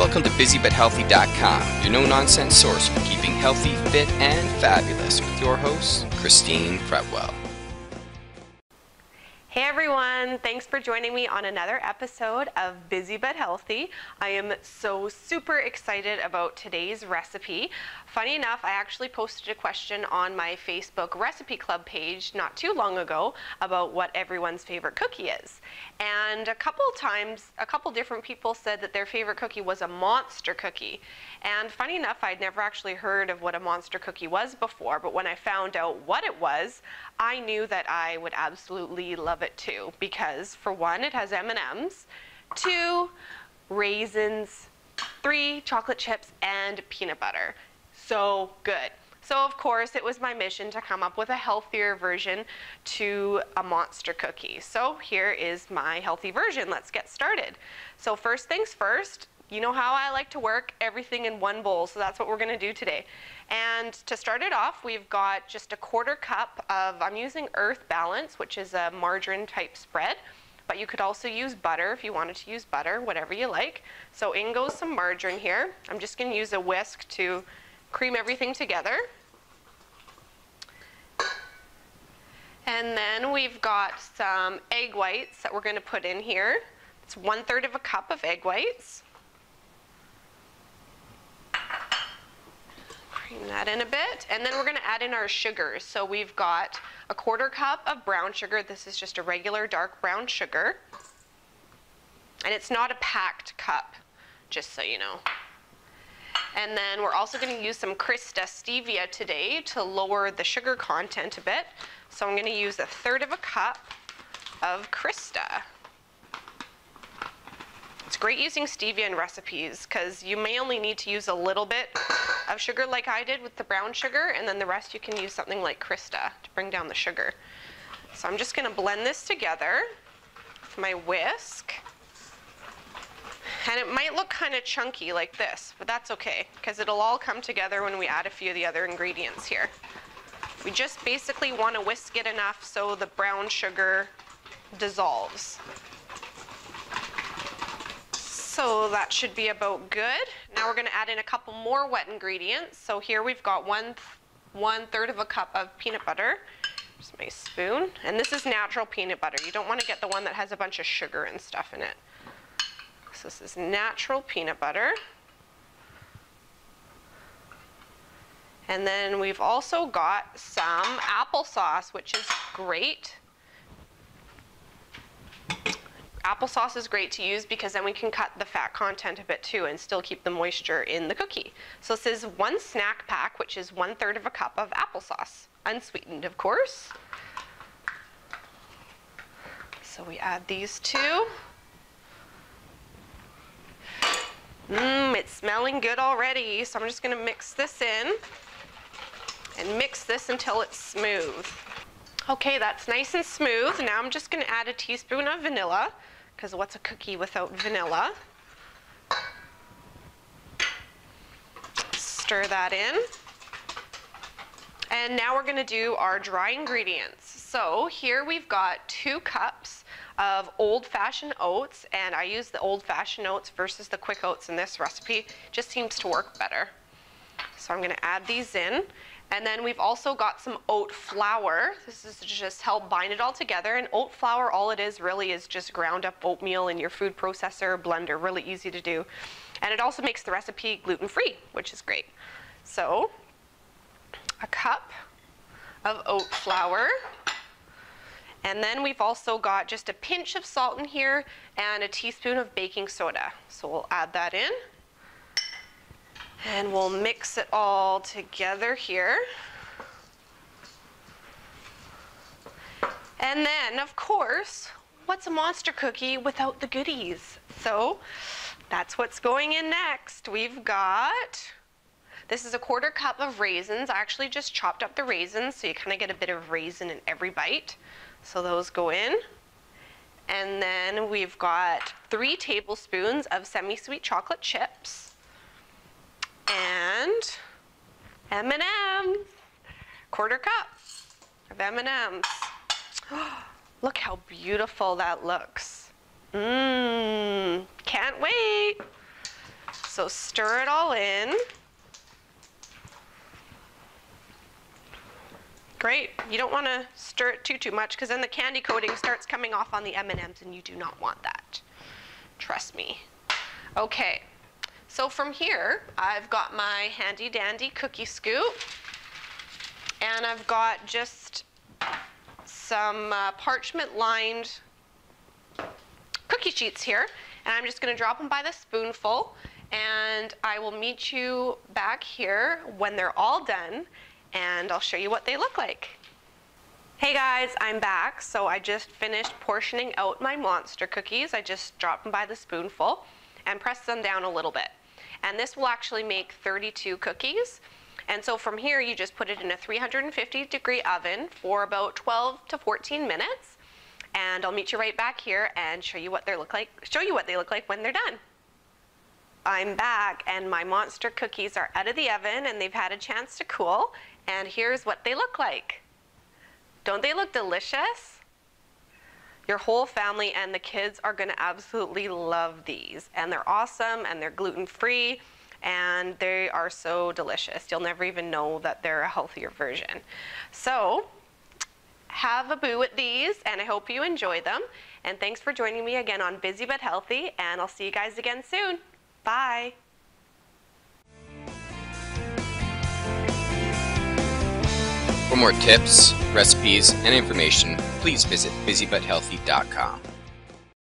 Welcome to BusyButHealthy.com, your no-nonsense source for keeping healthy, fit, and fabulous with your host, Kristine Fretwell. Hey everyone, thanks for joining me on another episode of Busy But Healthy. I am so super excited about today's recipe. Funny enough, I actually posted a question on my Facebook recipe club page not too long ago about what everyone's favorite cookie is. And a couple different people said that their favorite cookie was a monster cookie. And funny enough, I'd never actually heard of what a monster cookie was before, but when I found out what it was, I knew that I would absolutely love it too, because for one, it has M&Ms, 2, raisins, 3, chocolate chips, and peanut butter. So good. So of course, it was my mission to come up with a healthier version to a monster cookie. So here is my healthy version. Let's get started. So first things first, you know how I like to work everything in one bowl, so that's what we're going to do today. And to start it off, we've got just a 1/4 cup of, I'm using Earth Balance, which is a margarine type spread, but you could also use butter if you wanted to use butter, whatever you like. So in goes some margarine here. I'm just going to use a whisk to cream everything together. And then we've got some egg whites that we're going to put in here. It's 1/3 cup of egg whites. Cream that in a bit, and then we're going to add in our sugars. So we've got a 1/4 cup of brown sugar. This is just a regular dark brown sugar, and it's not a packed cup, just so you know. And then we're also going to use some Krista stevia today to lower the sugar content a bit. So I'm going to use 1/3 cup of Krista. It's great using stevia in recipes because you may only need to use a little bit of sugar like I did with the brown sugar, and then the rest you can use something like Krista to bring down the sugar. So I'm just going to blend this together with my whisk. And it might look kind of chunky like this, but that's okay because it'll all come together when we add a few of the other ingredients here. We just basically want to whisk it enough so the brown sugar dissolves. So that should be about good. Now we're going to add in a couple more wet ingredients. So here we've got 1/3 cup of peanut butter. Just my spoon. And this is natural peanut butter. You don't want to get the one that has a bunch of sugar and stuff in it. So this is natural peanut butter. And then we've also got some applesauce, which is great. Applesauce is great to use because then we can cut the fat content a bit too and still keep the moisture in the cookie. So this is 1 snack pack, which is 1/3 cup of applesauce, unsweetened of course. So we add these two. It's smelling good already, so I'm just going to mix this in and mix this until it's smooth. Okay, that's nice and smooth. Now I'm just going to add a teaspoon of vanilla, because what's a cookie without vanilla? Stir that in. And now we're going to do our dry ingredients. So here we've got 2 cups of old-fashioned oats, and I use the old-fashioned oats versus the quick oats in this recipe. It just seems to work better. So I'm going to add these in. And then we've also got some oat flour. This is to just help bind it all together. And oat flour, all it is really is just ground up oatmeal in your food processor or blender. Really easy to do. And it also makes the recipe gluten-free, which is great. So a cup of oat flour. And then we've also got just a pinch of salt in here and a teaspoon of baking soda. So we'll add that in. And we'll mix it all together here. And then, of course, what's a monster cookie without the goodies? So that's what's going in next. We've got, this is a 1/4 cup of raisins. I actually just chopped up the raisins so you kind of get a bit of raisin in every bite. So those go in. And then we've got 3 tablespoons of semi-sweet chocolate chips. And M&M's, 1/4 cup of M&M's. Look how beautiful that looks. Can't wait. So So stir it all in. Great. You don't want to stir it too much because then the candy coating starts coming off on the M&Ms and you do not want that. Trust me. Okay. So from here, I've got my handy dandy cookie scoop, and I've got just some parchment lined cookie sheets here, and I'm just going to drop them by the spoonful, and I will meet you back here when they're all done, and I'll show you what they look like. Hey guys, I'm back. So I just finished portioning out my monster cookies. I just dropped them by the spoonful and pressed them down a little bit. And this will actually make 32 cookies. And so from here, you just put it in a 350-degree oven for about 12 to 14 minutes. And I'll meet you right back here and show you what they look like when they're done. I'm back, and my monster cookies are out of the oven and they've had a chance to cool. And here's what they look like. Don't they look delicious? Your whole family and the kids are going to absolutely love these. And they're awesome, and they're gluten-free, and they are so delicious. You'll never even know that they're a healthier version. So have a boo at these, and I hope you enjoy them. And thanks for joining me again on Busy But Healthy, and I'll see you guys again soon. Bye. For more tips, recipes, and information, please visit busybutthealthy.com.